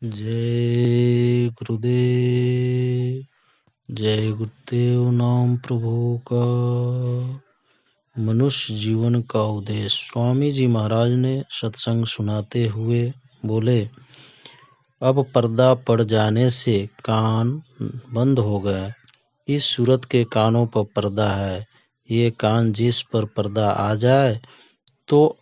जय गुरुदेव। जय गुरुदेव। नाम प्रभु का। मनुष्य जीवन का उद्देश्य। स्वामी जी महाराज ने सत्संग सुनाते हुए बोले, अब पर्दा पड़ जाने से कान बंद हो गए। इस सूरत के कानों पर पर्दा है। ये कान जिस पर पर्दा आ जाए तो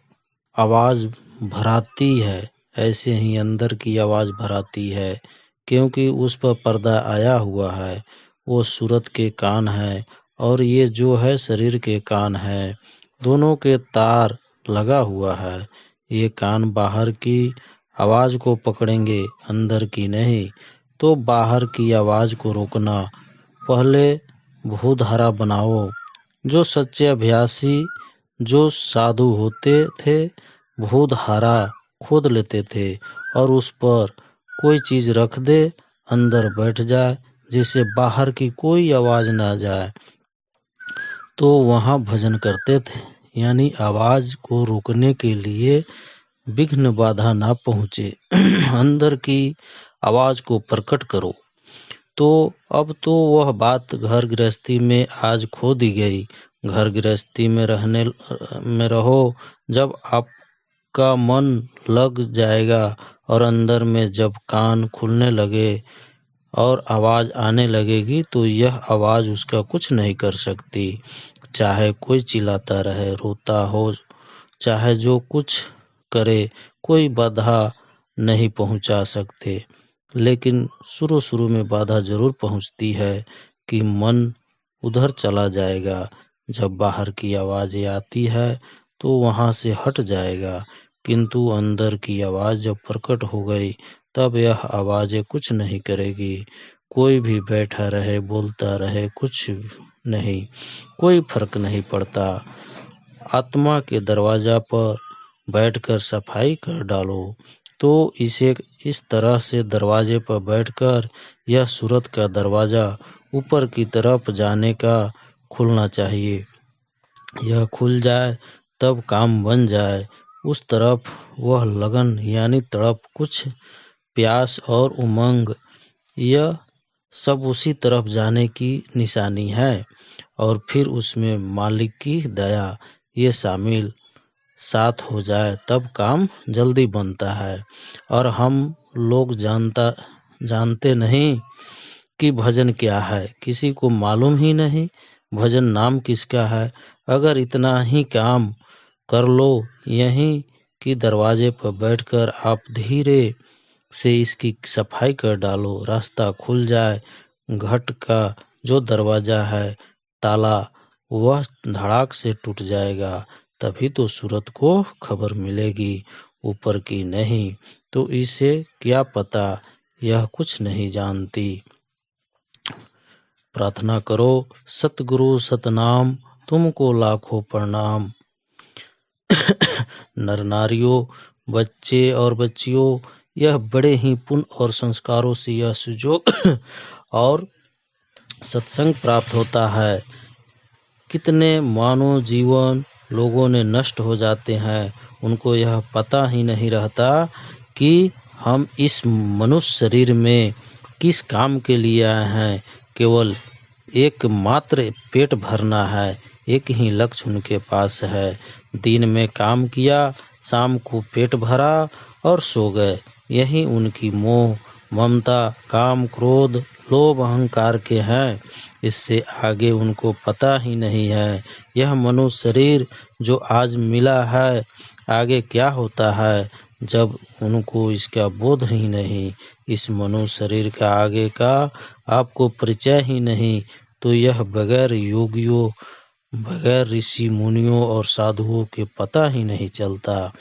आवाज भराती है, ऐसे ही अंदर की आवाज भराती है, क्योंकि उस पर पर्दा आया हुआ है। वो सूरत के कान है और ये जो है शरीर के कान है। दोनों के तार लगा हुआ है। ये कान बाहर की आवाज को पकड़ेंगे, अंदर की नहीं। तो बाहर की आवाज को रोकना। पहले भूधारा बनाओ। जो सच्चे अभ्यासी, जो साधु होते थे, भूधारा खोद लेते थे और उस पर कोई चीज रख दे, अंदर बैठ जाए, जिससे बाहर की कोई आवाज ना जाए, तो वहां भजन करते थे। यानी आवाज को रोकने के लिए विघ्न बाधा ना पहुंचे। अंदर की आवाज को प्रकट करो। तो अब तो वह बात घर गृहस्थी में आज खो दी गई। घर गृहस्थी में रहो। जब आपका मन लग जाएगा और अंदर में जब कान खुलने लगे और आवाज आने लगेगी, तो यह आवाज उसका कुछ नहीं कर सकती। चाहे कोई चिल्लाता रहे, रोता हो, चाहे जो कुछ करे, कोई बाधा नहीं पहुंचा सकते। लेकिन शुरू में बाधा जरूर पहुंचती है कि मन उधर चला जाएगा। जब बाहर की आवाजें आती है तो वहां से हट जाएगा, किंतु अंदर की आवाज जब प्रकट हो गई तब यह आवाजें कुछ नहीं करेगी। कोई भी बैठा रहे, बोलता रहे, कुछ नहीं, कोई फर्क नहीं पड़ता। आत्मा के दरवाजा पर बैठकर सफाई कर डालो। तो इसे इस तरह से दरवाजे पर बैठकर यह सूरत का दरवाजा ऊपर की तरफ जाने का खुलना चाहिए। यह खुल जाए तब काम बन जाए। उस तरफ वह लगन यानी तड़प, कुछ प्यास और उमंग, यह सब उसी तरफ जाने की निशानी है। और फिर उसमें मालिक की दया ये शामिल साथ हो जाए तब काम जल्दी बनता है। और हम लोग जानते नहीं कि भजन क्या है। किसी को मालूम ही नहीं भजन नाम किसका है। अगर इतना ही काम कर लो, यहीं कि दरवाजे पर बैठकर आप धीरे से इसकी सफाई कर डालो, रास्ता खुल जाए। घट का जो दरवाजा है, ताला, वह धड़ाक से टूट जाएगा। तभी तो सूरत को खबर मिलेगी, ऊपर की नहीं। तो इसे क्या पता, यह कुछ नहीं जानती। प्रार्थना करो, सतगुरु सतनाम, तुमको लाखों प्रणाम। नर नारियों, बच्चे और बच्चियों, यह बड़े ही पुण्य और संस्कारों से यह सुजोग और सत्संग प्राप्त होता है। कितने मानव जीवन लोगों ने नष्ट हो जाते हैं, उनको यह पता ही नहीं रहता कि हम इस मनुष्य शरीर में किस काम के लिए आए हैं। केवल एक मात्र पेट भरना है, एक ही लक्ष्य उनके पास है। दिन में काम किया, शाम को पेट भरा और सो गए। यही उनकी मोह, ममता, काम, क्रोध, लोभ, अहंकार के हैं। इससे आगे उनको पता ही नहीं है। यह मनुष्य शरीर जो आज मिला है, आगे क्या होता है, जब उनको इसका बोध ही नहीं, इस मनुष्य शरीर का आगे का आपको परिचय ही नहीं, तो यह बगैर योगियों, बगैर ऋषि मुनियों और साधुओं के पता ही नहीं चलता।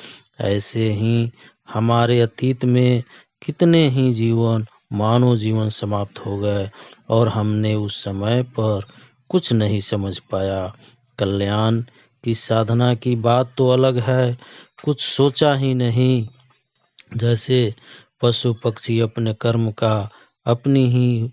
ऐसे ही हमारे अतीत में कितने ही जीवन, मानव जीवन समाप्त हो गए और हमने उस समय पर कुछ नहीं समझ पाया। कल्याण की साधना की बात तो अलग है, कुछ सोचा ही नहीं। जैसे पशु पक्षी अपने कर्म का, अपनी ही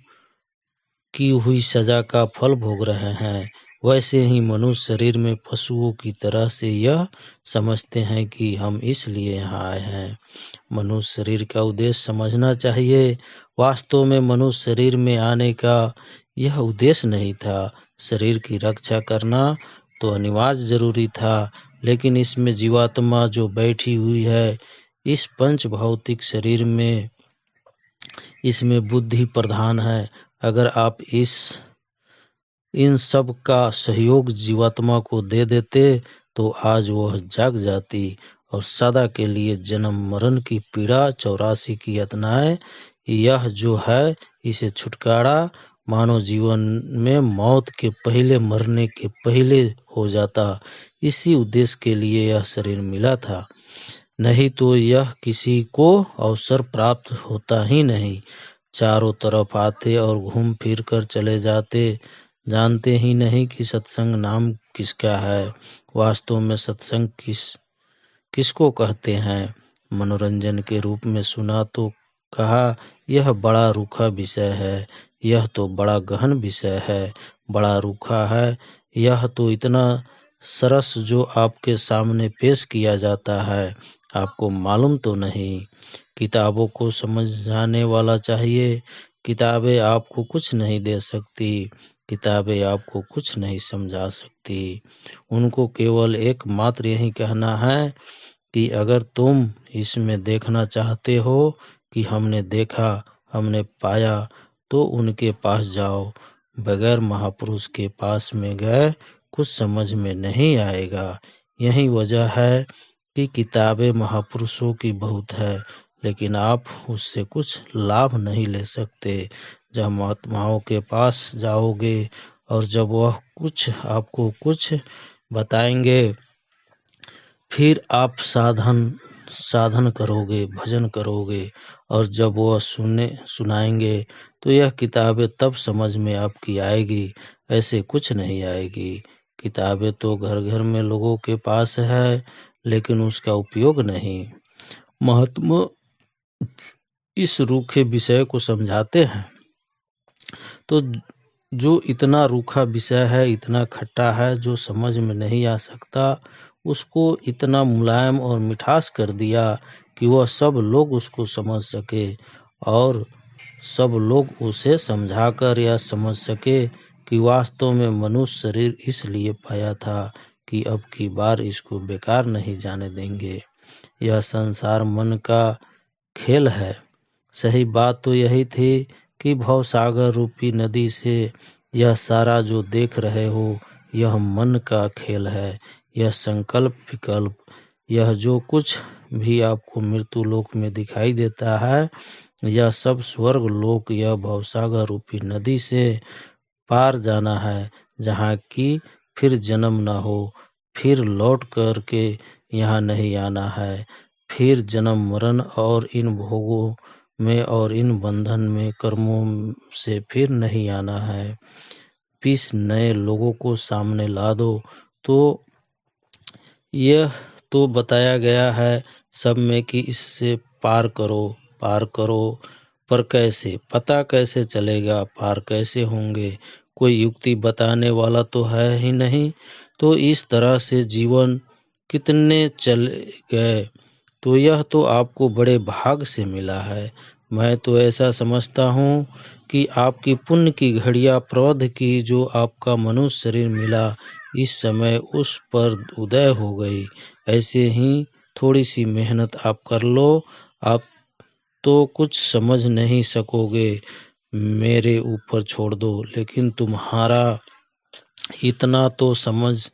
की हुई सजा का फल भोग रहे हैं, वैसे ही मनुष्य शरीर में पशुओं की तरह से यह समझते हैं कि हम इसलिए यहाँ आए हैं। मनुष्य शरीर का उद्देश्य समझना चाहिए। वास्तव में मनुष्य शरीर में आने का यह उद्देश्य नहीं था। शरीर की रक्षा करना तो अनिवार्य जरूरी था, लेकिन इसमें जीवात्मा जो बैठी हुई है इस पंच भौतिक शरीर में, इसमें बुद्धि प्रधान है। अगर आप इन सब का सहयोग जीवात्मा को दे देते तो आज वह जाग जाती और सदा के लिए जन्म मरण की पीड़ा, 84 की यातनाएं, यह जो है इसे छुटकारा मानव जीवन में मौत के पहले, मरने के पहले हो जाता। इसी उद्देश्य के लिए यह शरीर मिला था, नहीं तो यह किसी को अवसर प्राप्त होता ही नहीं। चारों तरफ आते और घूम फिर कर चले जाते, जानते ही नहीं कि सत्संग नाम किसका है। वास्तव में सत्संग किसको कहते हैं? मनोरंजन के रूप में सुना तो कहा यह बड़ा रूखा विषय है। यह तो बड़ा गहन विषय है, बड़ा रूखा है। यह तो इतना सरस जो आपके सामने पेश किया जाता है, आपको मालूम तो नहीं। किताबों को समझ जाने वाला चाहिए। किताबें आपको कुछ नहीं दे सकती, किताबें आपको कुछ नहीं समझा सकती। उनको केवल एकमात्र यही कहना है कि अगर तुम इसमें देखना चाहते हो कि हमने देखा, हमने पाया, तो उनके पास जाओ। बगैर महापुरुष के पास में गए कुछ समझ में नहीं आएगा। यही वजह है कि किताबें महापुरुषों की बहुत है, लेकिन आप उससे कुछ लाभ नहीं ले सकते। जब महात्माओं के पास जाओगे और जब वह आपको कुछ बताएंगे, फिर आप साधन करोगे, भजन करोगे, और जब वह सुनाएंगे तो यह किताबें तब समझ में आपकी आएगी, ऐसे कुछ नहीं आएगी। किताबें तो घर घर में लोगों के पास है, लेकिन उसका उपयोग नहीं। महात्मा इस रूखे विषय को समझाते हैं तो जो इतना रूखा विषय है, इतना खट्टा है, जो समझ में नहीं आ सकता, उसको इतना मुलायम और मिठास कर दिया कि वह सब लोग उसको समझ सके और सब लोग उसे समझाकर यह समझ सके कि वास्तव में मनुष्य शरीर इसलिए पाया था कि अब की बार इसको बेकार नहीं जाने देंगे। यह संसार मन का खेल है। सही बात तो यही थी कि भवसागर रूपी नदी से यह सारा जो देख रहे हो यह मन का खेल है। यह संकल्प विकल्प, यह जो कुछ भी आपको मृत्यु लोक में दिखाई देता है, यह सब स्वर्ग लोक, यह भवसागर रूपी नदी से पार जाना है, जहाँ की फिर जन्म न हो, फिर लौट कर के यहाँ नहीं आना है, फिर जन्म मरण और इन भोगों में और इन बंधन में कर्मों से फिर नहीं आना है। 20 नए लोगों को सामने ला दो तो यह तो बताया गया है सब में कि इससे पार करो, पर कैसे? पता कैसे चलेगा? पार कैसे होंगे? कोई युक्ति बताने वाला तो है ही नहीं। तो इस तरह से जीवन कितने चले गए, तो यह तो आपको बड़े भाग से मिला है। मैं तो ऐसा समझता हूँ कि आपकी पुण्य की घड़िया प्रौध की जो आपका मनुष्य शरीर मिला, इस समय उस पर उदय हो गई। ऐसे ही थोड़ी सी मेहनत आप कर लो, आप तो कुछ समझ नहीं सकोगे, मेरे ऊपर छोड़ दो। लेकिन तुम्हारा इतना तो समझ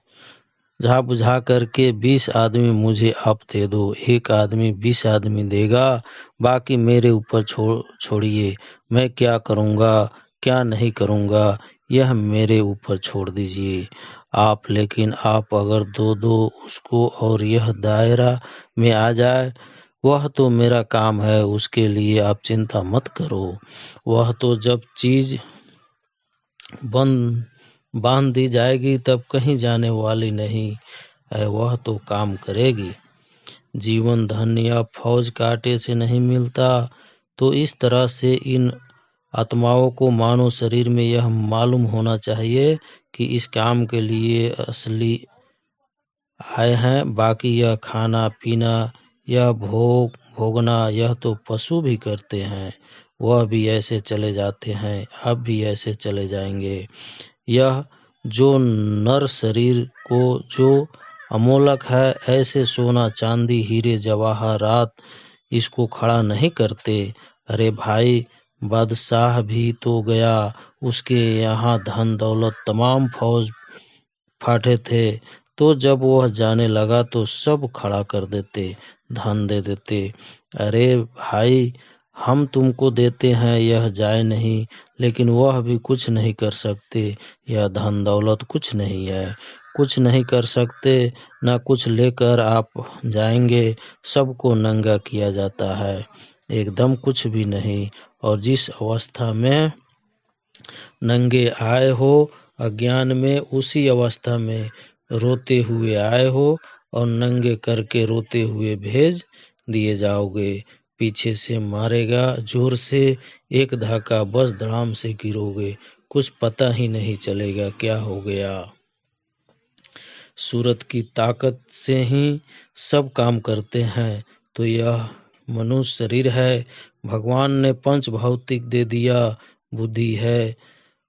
बुझा करके 20 आदमी मुझे आप दे दो। 1 आदमी 20 आदमी देगा, बाकी मेरे ऊपर छोड़िए। मैं क्या करूँगा, क्या नहीं करूँगा, यह मेरे ऊपर छोड़ दीजिए आप। लेकिन आप अगर दो उसको और यह दायरा में आ जाए, वह तो मेरा काम है, उसके लिए आप चिंता मत करो। वह तो जब चीज बांध दी जाएगी तब कहीं जाने वाली नहीं है, वह तो काम करेगी। जीवन धन या फौज कांटे से नहीं मिलता, तो इस तरह से इन आत्माओं को मानव शरीर में यह मालूम होना चाहिए कि इस काम के लिए असली आए हैं, बाकी यह खाना पीना, यह भोगना यह तो पशु भी करते हैं। वह भी ऐसे चले जाते हैं, आप भी ऐसे चले जाएंगे। यह जो नर शरीर को जो अमोलक है, ऐसे सोना चांदी हीरे जवाहरात इसको खड़ा नहीं करते। अरे भाई, बादशाह भी तो गया, उसके यहाँ धन दौलत तमाम फौज फाटे थे, तो जब वह जाने लगा तो सब खड़ा कर देते, धन दे देते। अरे भाई, हम तुमको देते हैं, यह जाए नहीं, लेकिन वह भी कुछ नहीं कर सकते। यह धन दौलत कुछ नहीं है, कुछ नहीं कर सकते, ना कुछ लेकर आप जाएंगे। सबको नंगा किया जाता है, एकदम कुछ भी नहीं। और जिस अवस्था में नंगे आए हो अज्ञान में, उसी अवस्था में रोते हुए आए हो और नंगे करके रोते हुए भेज दिए जाओगे। पीछे से मारेगा जोर से, एक धक्का बस धड़ाम से गिरोगे, कुछ पता ही नहीं चलेगा क्या हो गया। सूरत की ताकत से ही सब काम करते हैं, तो यह मनुष्य शरीर है। भगवान ने पंच भौतिक दे दिया, बुद्धि है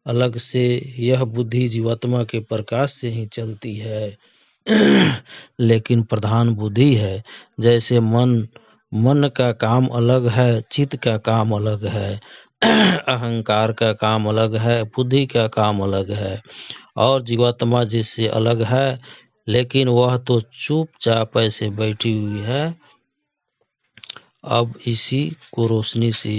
अलग से। यह बुद्धि जीवात्मा के प्रकाश से ही चलती है। लेकिन प्रधान बुद्धि है। जैसे मन का काम अलग है, चित्त का काम अलग है, अहंकार का काम अलग है, बुद्धि का काम अलग है। और जीवात्मा जिससे अलग है, लेकिन वह तो चुपचाप ऐसे बैठी हुई है। अब इसी को रोशनी से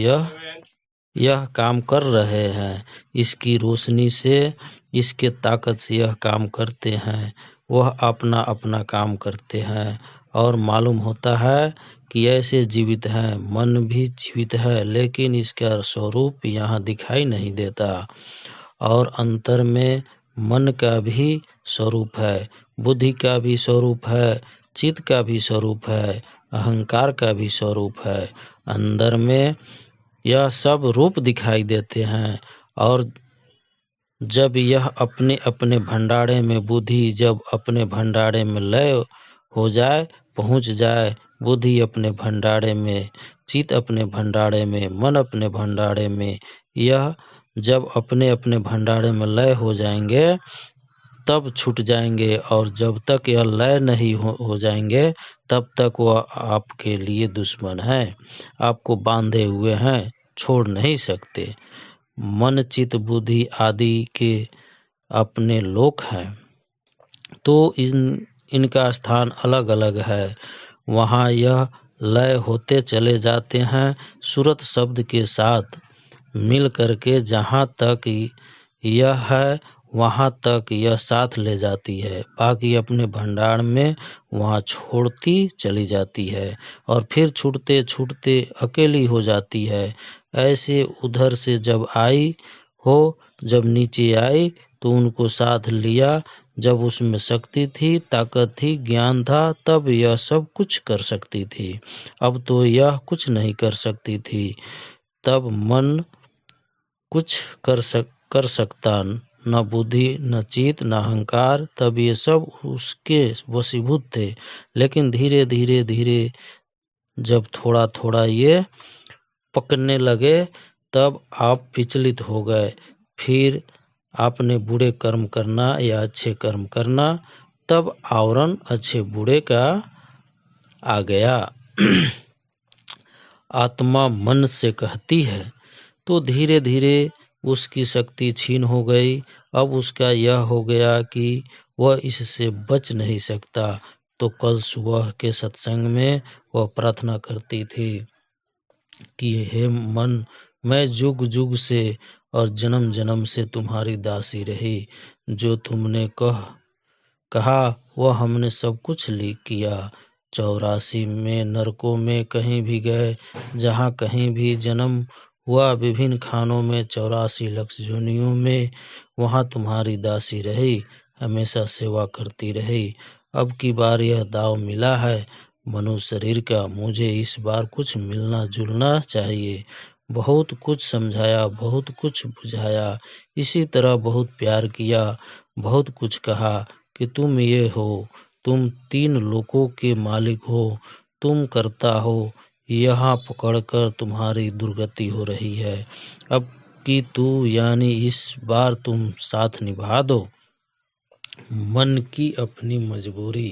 यह काम कर रहे हैं, इसकी रोशनी से, इसके ताकत से यह काम करते हैं। वह अपना अपना काम करते हैं और मालूम होता है कि ऐसे जीवित हैं। मन भी जीवित है, लेकिन इसका स्वरूप यहाँ दिखाई नहीं देता। और अंतर में मन का भी स्वरूप है, बुद्धि का भी स्वरूप है, चित्त का भी स्वरूप है, अहंकार का भी स्वरूप है। अंदर में यह सब रूप दिखाई देते हैं। और जब यह अपने अपने भंडारे में, बुद्धि जब अपने भंडारे में लय हो जाए, पहुंच जाए, बुद्धि अपने भंडारे में, चित्त अपने भंडारे में, मन अपने भंडारे में, यह जब अपने अपने भंडारे में लय हो जाएंगे तब छूट जाएंगे। और जब तक यह लय नहीं हो जाएंगे, तब तक वह आपके लिए दुश्मन है, आपको बांधे हुए हैं, छोड़ नहीं सकते। मन चित्त बुद्धि आदि के अपने लोक हैं, तो इनका स्थान अलग अलग है। वहाँ यह लय होते चले जाते हैं, सूरत शब्द के साथ मिल करके जहाँ तक यह है वहाँ तक यह साथ ले जाती है, बाकी अपने भंडार में वहाँ छोड़ती चली जाती है और फिर छूटते छूटते अकेली हो जाती है। ऐसे उधर से जब आई हो, जब नीचे आई तो उनको साथ लिया। जब उसमें शक्ति थी, ताकत थी, ज्ञान था, तब यह सब कुछ कर सकती थी। अब तो यह कुछ नहीं कर सकती थी। तब मन कुछ कर सकता, न बुद्धि न चित्त न अहंकार, तब ये सब उसके वशीभूत थे। लेकिन धीरे धीरे धीरे जब थोड़ा थोड़ा ये पकड़ने लगे, तब आप विचलित हो गए। फिर आपने बुरे कर्म करना या अच्छे कर्म करना, तब आवरण अच्छे बुरे का आ गया। आत्मा मन से कहती है, तो धीरे धीरे उसकी शक्ति छीन हो गई। अब उसका यह हो गया कि वह इससे बच नहीं सकता। तो कल सुबह के सत्संग में वह प्रार्थना करती थी कि हे मन, मैं जुग जुग से और जन्म जन्म से तुम्हारी दासी रही। जो तुमने कहा वह हमने सब कुछ किया। 84 में नरकों में कहीं भी गए, जहाँ कहीं भी जन्म हुआ, विभिन्न खानों में, 84 लक्ष योनियों में, वहाँ तुम्हारी दासी रही, हमेशा सेवा करती रही। अब की बार यह दाव मिला है मनुष्य शरीर का, मुझे इस बार कुछ मिलना जुलना चाहिए। बहुत कुछ समझाया, बहुत कुछ बुझाया, इसी तरह बहुत प्यार किया, बहुत कुछ कहा कि तुम ये हो, तुम 3 लोकों के मालिक हो, तुम करता हो, यहाँ पकड़कर तुम्हारी दुर्गति हो रही है। अब कि तू यानी इस बार तुम साथ निभा दो। मन की अपनी मजबूरी।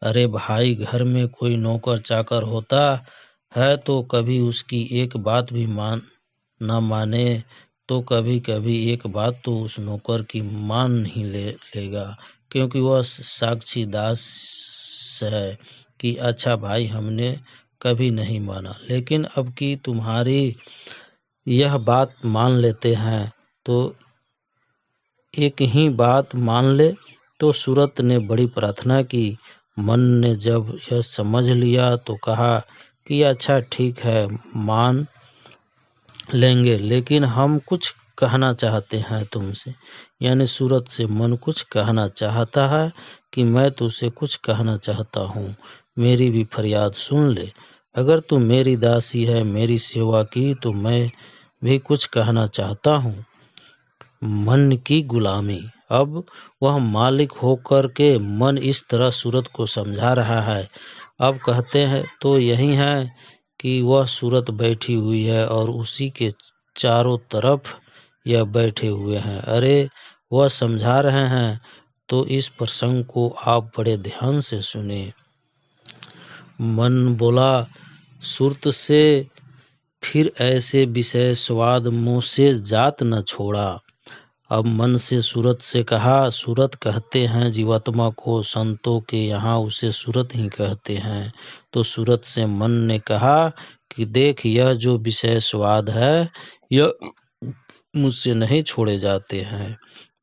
अरे भाई, घर में कोई नौकर चाकर होता है तो कभी उसकी एक बात भी ना माने तो कभी कभी एक बात तो उस नौकर की मान ही लेगा, क्योंकि वह साक्षी दास है कि अच्छा भाई हमने कभी नहीं माना, लेकिन अब की तुम्हारी यह बात मान लेते हैं तो एक ही बात मान ले। तो सूरत ने बड़ी प्रार्थना की। मन ने जब यह समझ लिया तो कहा कि अच्छा ठीक है, मान लेंगे, लेकिन हम कुछ कहना चाहते हैं तुमसे। यानी सूरत से मन कुछ कहना चाहता है कि मैं तुझसे कुछ कहना चाहता हूँ, मेरी भी फरियाद सुन ले। अगर तू मेरी दासी है, मेरी सेवा की, तो मैं भी कुछ कहना चाहता हूँ। मन की गुलामी। अब वह मालिक होकर के मन इस तरह सूरत को समझा रहा है। अब कहते हैं तो यही है कि वह सूरत बैठी हुई है और उसी के चारों तरफ यह बैठे हुए हैं। अरे वह समझा रहे हैं, तो इस प्रसंग को आप बड़े ध्यान से सुने। मन बोला सूरत से, फिर ऐसे विषय स्वाद मुँह से जात न छोड़ा। अब मन से सूरत से कहा, सूरत कहते हैं जीवात्मा को, संतों के यहाँ उसे सूरत ही कहते हैं। तो सूरत से मन ने कहा कि देख, यह जो विषय स्वाद है यह मुझसे नहीं छोड़े जाते हैं,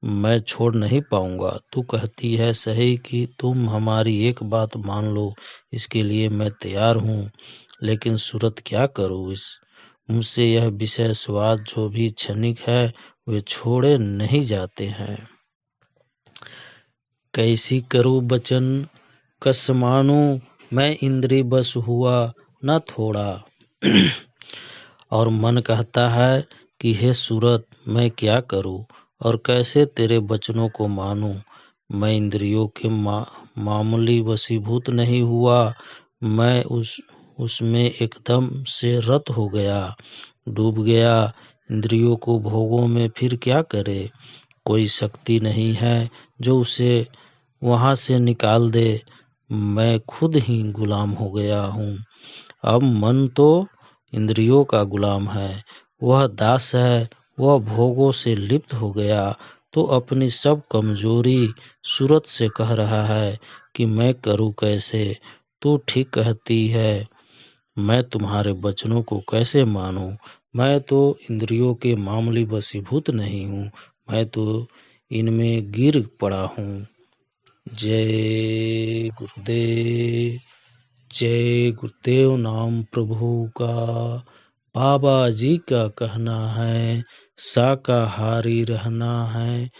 मैं छोड़ नहीं पाऊंगा। तू कहती है सही कि तुम हमारी एक बात मान लो, इसके लिए मैं तैयार हूँ, लेकिन सूरत क्या करूँ, इस मुझसे यह विषय स्वाद जो भी क्षणिक है वे छोड़े नहीं जाते हैं। कैसी करूँ बचन कस मानूं, मैं इंद्रिय बस हुआ न थोड़ा। और मन कहता है कि हे सूरत, मैं क्या करूं और कैसे तेरे वचनों को मानूं। मैं इंद्रियों के मामूली वशीभूत नहीं हुआ, मैं उसमें एकदम से रत हो गया, डूब गया। इंद्रियों को भोगों में फिर क्या करे, कोई शक्ति नहीं है जो उसे वहां से निकाल दे। मैं खुद ही गुलाम हो गया हूँ। अब मन तो इंद्रियों का गुलाम है, वह दास है, वह भोगों से लिप्त हो गया, तो अपनी सब कमजोरी सूरत से कह रहा है कि मैं करूँ कैसे। तू ठीक कहती है, मैं तुम्हारे वचनों को कैसे मानूं। मैं तो इंद्रियों के मामूली वशीभूत नहीं हूँ, मैं तो इनमें गिर पड़ा हूँ। जय गुरुदेव। जय गुरुदेव। नाम प्रभु का। बाबा जी का कहना है शाकाहारी रहना है,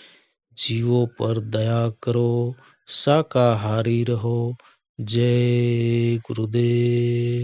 जीवों पर दया करो, शाकाहारी रहो। जय गुरुदेव।